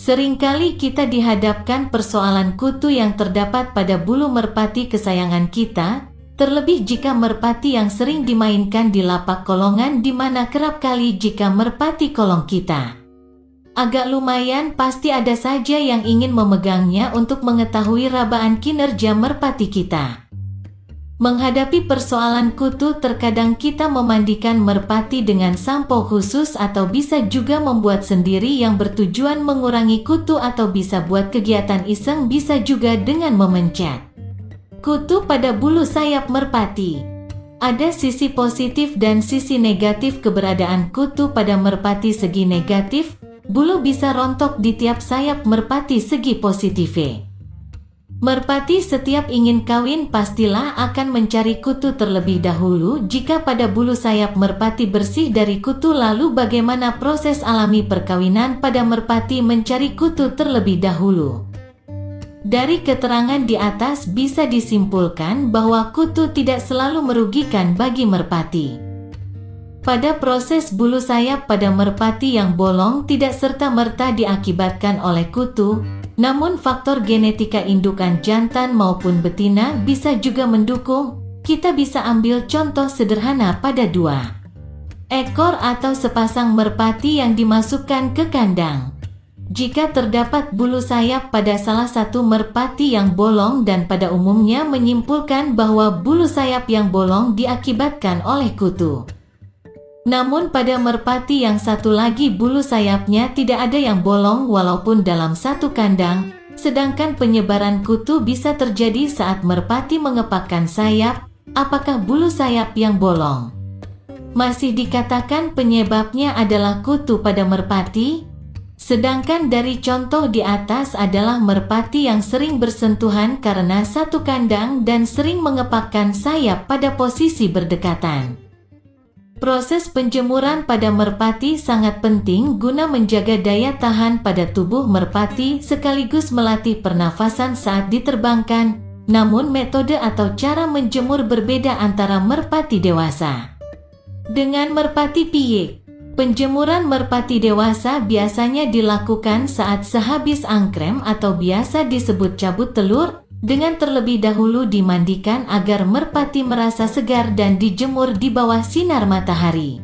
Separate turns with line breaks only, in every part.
Seringkali kita dihadapkan persoalan kutu yang terdapat pada bulu merpati kesayangan kita, terlebih jika merpati yang sering dimainkan di lapak kolongan di mana kerap kali jika merpati kolong kita agak lumayan, pasti ada saja yang ingin memegangnya untuk mengetahui rabaan kinerja merpati kita. Menghadapi persoalan kutu, terkadang kita memandikan merpati dengan sampo khusus atau bisa juga membuat sendiri yang bertujuan mengurangi kutu, atau bisa buat kegiatan iseng, bisa juga dengan memencet kutu pada bulu sayap merpati. Ada sisi positif dan sisi negatif keberadaan kutu pada merpati. Segi negatif, bulu bisa rontok di tiap sayap merpati. Segi positifnya, merpati setiap ingin kawin pastilah akan mencari kutu terlebih dahulu. Jika pada bulu sayap merpati bersih dari kutu, lalu bagaimana proses alami perkawinan pada merpati mencari kutu terlebih dahulu? Dari keterangan di atas bisa disimpulkan bahwa kutu tidak selalu merugikan bagi merpati. Pada proses bulu sayap pada merpati yang bolong tidak serta-merta diakibatkan oleh kutu, namun faktor genetika indukan jantan maupun betina bisa juga mendukung. Kita bisa ambil contoh sederhana pada 2 ekor atau sepasang merpati yang dimasukkan ke kandang. Jika terdapat bulu sayap pada salah satu merpati yang bolong, dan pada umumnya menyimpulkan bahwa bulu sayap yang bolong diakibatkan oleh kutu. Namun pada merpati yang satu lagi bulu sayapnya tidak ada yang bolong walaupun dalam satu kandang, sedangkan penyebaran kutu bisa terjadi saat merpati mengepakkan sayap. Apakah bulu sayap yang bolong masih dikatakan penyebabnya adalah kutu pada merpati? Sedangkan dari contoh di atas adalah merpati yang sering bersentuhan karena satu kandang dan sering mengepakkan sayap pada posisi berdekatan. Proses penjemuran pada merpati sangat penting guna menjaga daya tahan pada tubuh merpati sekaligus melatih pernafasan saat diterbangkan. Namun metode atau cara menjemur berbeda antara merpati dewasa dengan merpati piyik. Penjemuran merpati dewasa biasanya dilakukan saat sehabis angkrem atau biasa disebut cabut telur, dengan terlebih dahulu dimandikan agar merpati merasa segar dan dijemur di bawah sinar matahari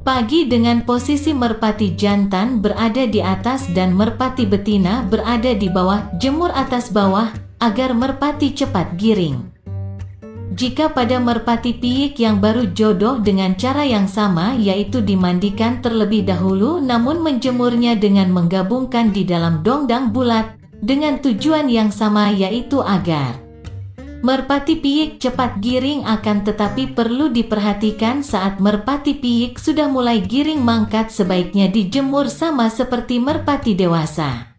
pagi dengan posisi merpati jantan berada di atas dan merpati betina berada di bawah. Jemur atas bawah agar merpati cepat giring. Jika pada merpati piyik yang baru jodoh dengan cara yang sama, yaitu dimandikan terlebih dahulu namun menjemurnya dengan menggabungkan di dalam dongdang bulat dengan tujuan yang sama, yaitu agar merpati piyik cepat giring. Akan tetapi perlu diperhatikan saat merpati piyik sudah mulai giring mangkat, sebaiknya dijemur sama seperti merpati dewasa.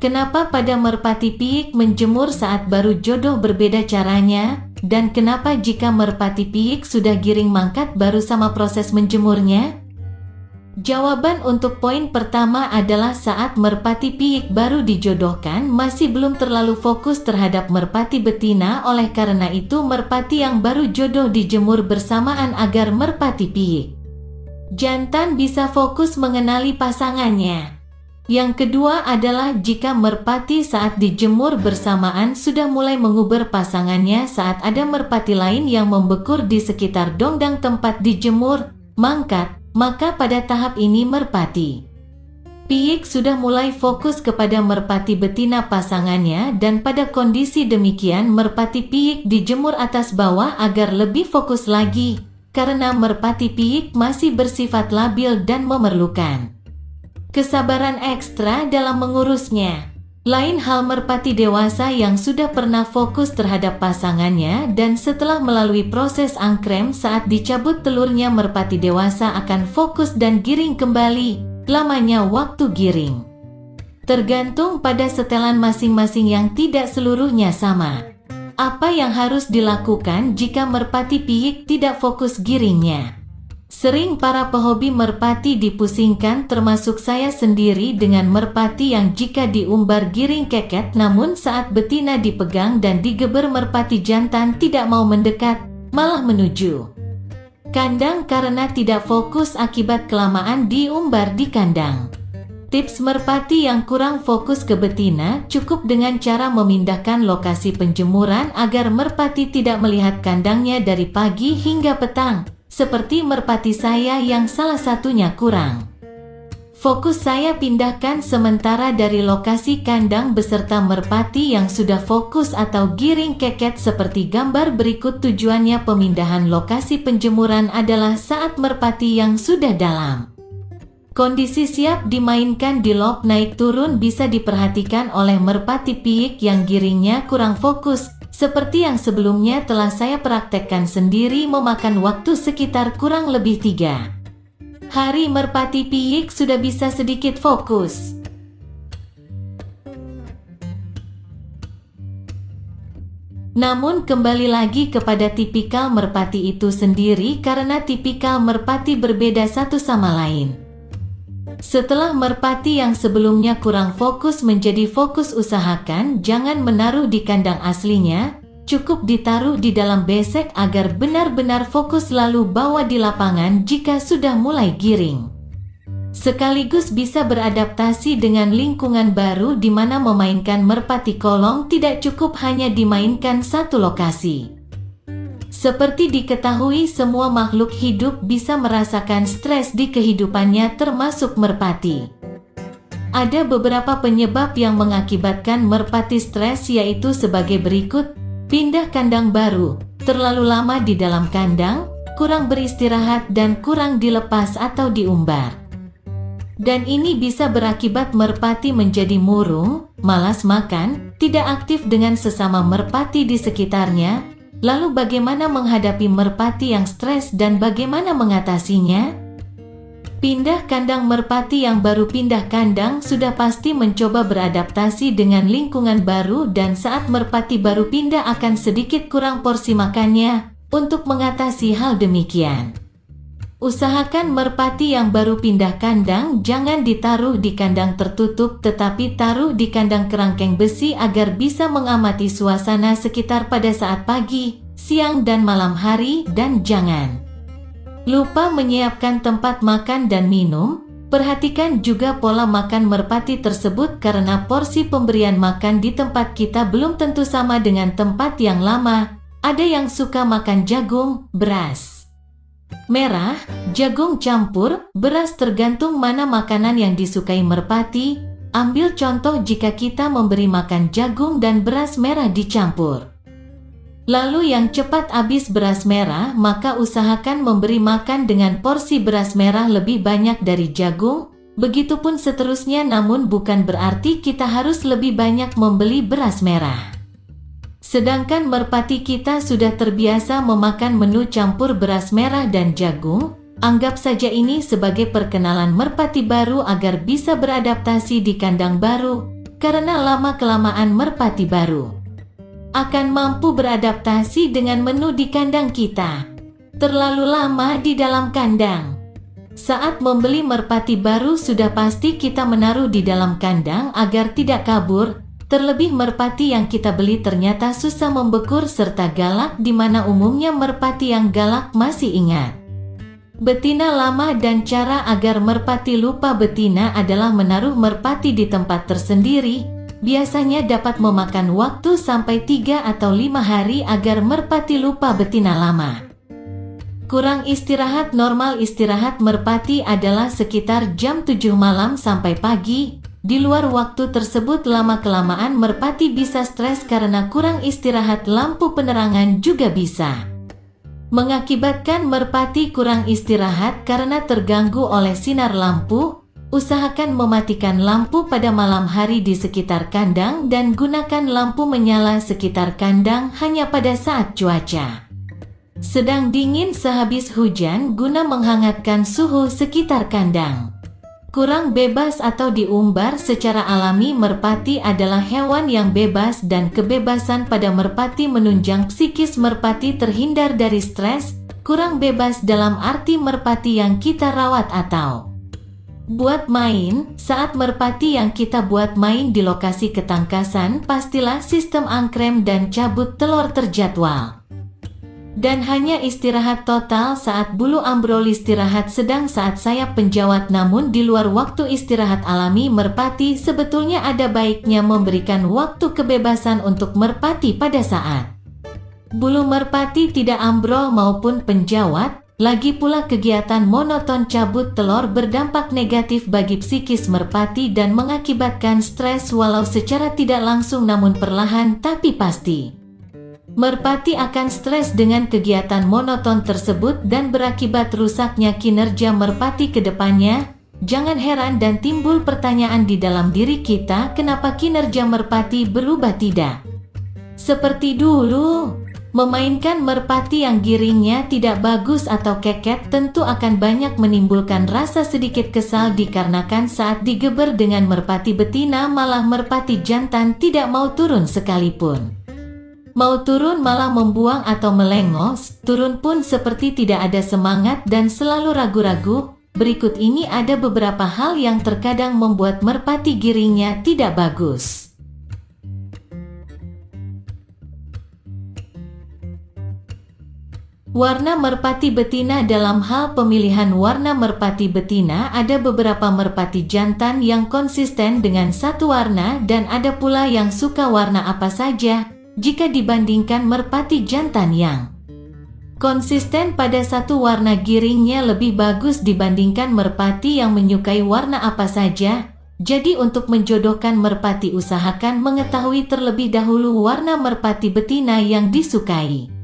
Kenapa pada merpati piyik menjemur saat baru jodoh berbeda caranya? Dan kenapa jika merpati piyik sudah giring mangkat baru sama proses menjemurnya? Jawaban untuk poin pertama adalah saat merpati piyik baru dijodohkan masih belum terlalu fokus terhadap merpati betina. Oleh karena itu merpati yang baru jodoh dijemur bersamaan agar merpati piyik jantan bisa fokus mengenali pasangannya. Yang kedua adalah jika merpati saat dijemur bersamaan sudah mulai menguber pasangannya saat ada merpati lain yang membekur di sekitar dongdang tempat dijemur mangkat, maka pada tahap ini merpati piyik sudah mulai fokus kepada merpati betina pasangannya, dan pada kondisi demikian merpati piyik dijemur atas bawah agar lebih fokus lagi, karena merpati piyik masih bersifat labil dan memerlukan kesabaran ekstra dalam mengurusnya. Lain hal merpati dewasa yang sudah pernah fokus terhadap pasangannya dan setelah melalui proses angkrem saat dicabut telurnya, merpati dewasa akan fokus dan giring kembali. Lamanya waktu giring tergantung pada setelan masing-masing yang tidak seluruhnya sama. Apa yang harus dilakukan jika merpati piyik tidak fokus giringnya? Sering para pehobi merpati dipusingkan, termasuk saya sendiri, dengan merpati yang jika diumbar giring keket, namun saat betina dipegang dan digeber merpati jantan tidak mau mendekat, malah menuju kandang karena tidak fokus akibat kelamaan diumbar di kandang. Tips merpati yang kurang fokus ke betina cukup dengan cara memindahkan lokasi penjemuran agar merpati tidak melihat kandangnya dari pagi hingga petang, seperti merpati saya yang salah satunya kurang. Fokus saya pindahkan sementara dari lokasi kandang beserta merpati yang sudah fokus atau giring keket seperti gambar berikut. Tujuannya pemindahan lokasi penjemuran adalah saat merpati yang sudah dalam kondisi siap dimainkan di lob naik turun bisa diperhatikan oleh merpati piyik yang giringnya kurang fokus, seperti yang sebelumnya telah saya praktekkan sendiri memakan waktu sekitar kurang lebih 3 hari. Merpati piyik sudah bisa sedikit fokus. Namun kembali lagi kepada tipikal merpati itu sendiri karena tipikal merpati berbeda satu sama lain. Setelah merpati yang sebelumnya kurang fokus menjadi fokus, usahakan jangan menaruh di kandang aslinya, cukup ditaruh di dalam besek agar benar-benar fokus lalu bawa di lapangan jika sudah mulai giring. Sekaligus bisa beradaptasi dengan lingkungan baru di mana memainkan merpati kolong tidak cukup hanya dimainkan satu lokasi. Seperti diketahui, semua makhluk hidup bisa merasakan stres di kehidupannya termasuk merpati. Ada beberapa penyebab yang mengakibatkan merpati stres yaitu sebagai berikut: pindah kandang baru, terlalu lama di dalam kandang, kurang beristirahat dan kurang dilepas atau diumbar. Dan ini bisa berakibat merpati menjadi murung, malas makan, tidak aktif dengan sesama merpati di sekitarnya. Lalu bagaimana menghadapi merpati yang stres dan bagaimana mengatasinya? Pindah kandang. Merpati yang baru pindah kandang sudah pasti mencoba beradaptasi dengan lingkungan baru dan saat merpati baru pindah akan sedikit kurang porsi makannya. Untuk mengatasi hal demikian, usahakan merpati yang baru pindah kandang jangan ditaruh di kandang tertutup tetapi taruh di kandang kerangkeng besi agar bisa mengamati suasana sekitar pada saat pagi, siang dan malam hari. Dan jangan lupa menyiapkan tempat makan dan minum. Perhatikan juga pola makan merpati tersebut karena porsi pemberian makan di tempat kita belum tentu sama dengan tempat yang lama. Ada yang suka makan jagung, beras merah, jagung campur, beras, tergantung mana makanan yang disukai merpati. Ambil contoh jika kita memberi makan jagung dan beras merah dicampur, lalu yang cepat habis beras merah, maka usahakan memberi makan dengan porsi beras merah lebih banyak dari jagung. Begitupun seterusnya, namun bukan berarti kita harus lebih banyak membeli beras merah. Sedangkan merpati kita sudah terbiasa memakan menu campur beras merah dan jagung. Anggap saja ini sebagai perkenalan merpati baru agar bisa beradaptasi di kandang baru, karena lama-kelamaan merpati baru akan mampu beradaptasi dengan menu di kandang kita. Terlalu lama di dalam kandang. Saat membeli merpati baru sudah pasti kita menaruh di dalam kandang agar tidak kabur. Terlebih merpati yang kita beli ternyata susah membekur serta galak, di mana umumnya merpati yang galak masih ingat betina lama. Dan cara agar merpati lupa betina adalah menaruh merpati di tempat tersendiri. Biasanya dapat memakan waktu sampai 3 atau 5 hari agar merpati lupa betina lama. Kurang istirahat. Normal istirahat merpati adalah sekitar jam 7 malam sampai pagi. Di luar waktu tersebut lama-kelamaan merpati bisa stres karena kurang istirahat. Lampu penerangan juga bisa mengakibatkan merpati kurang istirahat karena terganggu oleh sinar lampu. Usahakan mematikan lampu pada malam hari di sekitar kandang dan gunakan lampu menyala sekitar kandang hanya pada saat cuaca sedang dingin sehabis hujan guna menghangatkan suhu sekitar kandang. Kurang bebas atau diumbar. Secara alami merpati adalah hewan yang bebas dan kebebasan pada merpati menunjang psikis merpati terhindar dari stres. Kurang bebas dalam arti merpati yang kita rawat atau buat main. Saat merpati yang kita buat main di lokasi ketangkasan, pastilah sistem angkrem dan cabut telur terjadwal. Dan hanya istirahat total saat bulu ambrol, istirahat sedang saat sayap penjawat. Namun di luar waktu istirahat alami merpati, sebetulnya ada baiknya memberikan waktu kebebasan untuk merpati pada saat bulu merpati tidak ambrol maupun penjawat. Lagi pula kegiatan monoton cabut telur berdampak negatif bagi psikis merpati dan mengakibatkan stres walau secara tidak langsung namun perlahan tapi pasti. Merpati akan stres dengan kegiatan monoton tersebut dan berakibat rusaknya kinerja merpati ke depannya. Jangan heran dan timbul pertanyaan di dalam diri kita, kenapa kinerja merpati berubah tidak seperti dulu? Memainkan merpati yang giringnya tidak bagus atau keket tentu akan banyak menimbulkan rasa sedikit kesal dikarenakan saat digeber dengan merpati betina malah merpati jantan tidak mau turun sekalipun. Mau turun malah membuang atau melengos, turun pun seperti tidak ada semangat dan selalu ragu-ragu. Berikut ini ada beberapa hal yang terkadang membuat merpati giringnya tidak bagus. Warna merpati betina. Dalam hal pemilihan warna merpati betina, ada beberapa merpati jantan yang konsisten dengan satu warna dan ada pula yang suka warna apa saja. Jika dibandingkan merpati jantan yang konsisten pada satu warna, giringnya lebih bagus dibandingkan merpati yang menyukai warna apa saja. Jadi untuk menjodohkan merpati, usahakan mengetahui terlebih dahulu warna merpati betina yang disukai.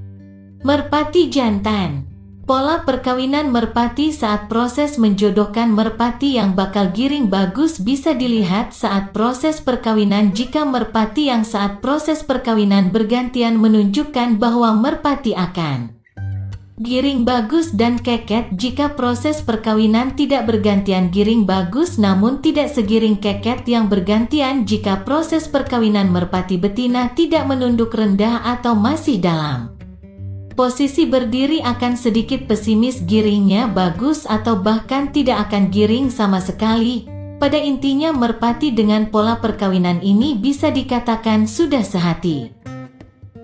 Merpati jantan. Pola perkawinan merpati saat proses menjodohkan merpati yang bakal giring bagus bisa dilihat saat proses perkawinan. Jika merpati yang saat proses perkawinan bergantian menunjukkan bahwa merpati akan giring bagus dan keket. Jika proses perkawinan tidak bergantian giring bagus namun tidak segiring keket yang bergantian. Jika proses perkawinan merpati betina tidak menunduk rendah atau masih dalam posisi berdiri, akan sedikit pesimis, giringnya bagus atau bahkan tidak akan giring sama sekali. Pada intinya merpati dengan pola perkawinan ini bisa dikatakan sudah sehati.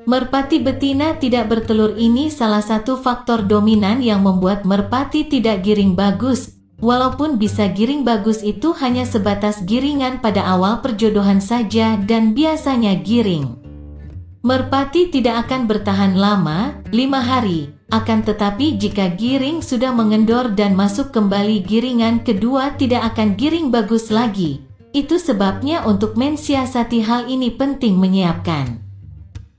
Merpati betina tidak bertelur ini salah satu faktor dominan yang membuat merpati tidak giring bagus. Walaupun bisa giring bagus itu hanya sebatas giringan pada awal perjodohan saja dan biasanya giring merpati tidak akan bertahan lama, 5 hari. Akan tetapi jika giring sudah mengendor dan masuk kembali giringan kedua tidak akan giring bagus lagi. Itu sebabnya untuk mensiasati hal ini penting menyiapkan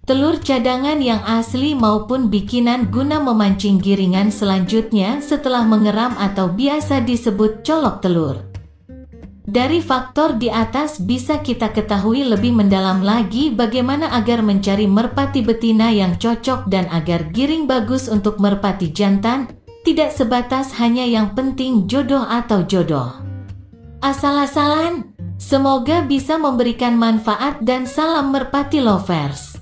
telur cadangan yang asli maupun bikinan guna memancing giringan selanjutnya setelah mengeram atau biasa disebut colok telur. Dari faktor di atas bisa kita ketahui lebih mendalam lagi bagaimana agar mencari merpati betina yang cocok dan agar giring bagus untuk merpati jantan, tidak sebatas hanya yang penting jodoh atau jodoh asal-asalan. Semoga bisa memberikan manfaat dan salam merpati lovers.